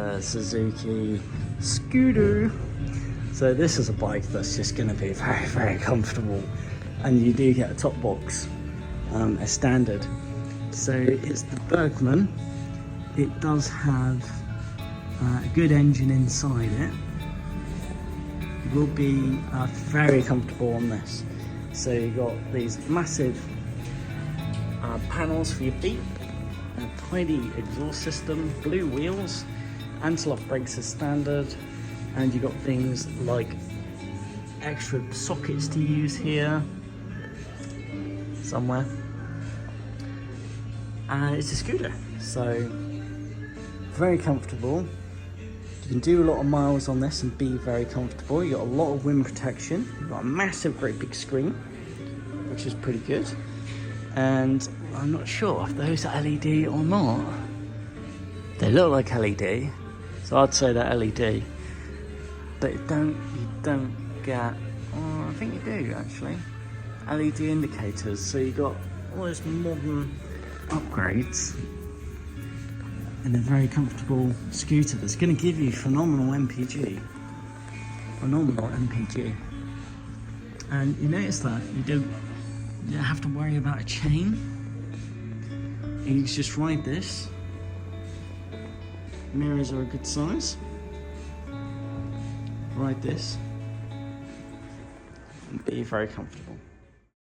the Suzuki scooter. So this is a bike that's just going to be very, very comfortable, and you do get a top box as standard. So it's the Burgman. It does have a good engine inside it. You will be very comfortable on this. So you've got these massive panels for your feet, a tiny exhaust system, blue wheels, anti-lock brakes as standard, and you've got things like extra sockets to use here somewhere. And it's a scooter, so very comfortable. You can do a lot of miles on this and be very comfortable. You've got a lot of wind protection. You've got a massive, great big screen, which is pretty good. And I'm not sure if those are LED or not. They look like LED, so I'd say they're LED. But you don't get, oh, I think you do actually, LED indicators. So you've got all those modern upgrades in a very comfortable scooter that's going to give you phenomenal MPG. And you notice that you don't have to worry about a chain. You can just ride this. Mirrors are a good size. Ride this and be very comfortable.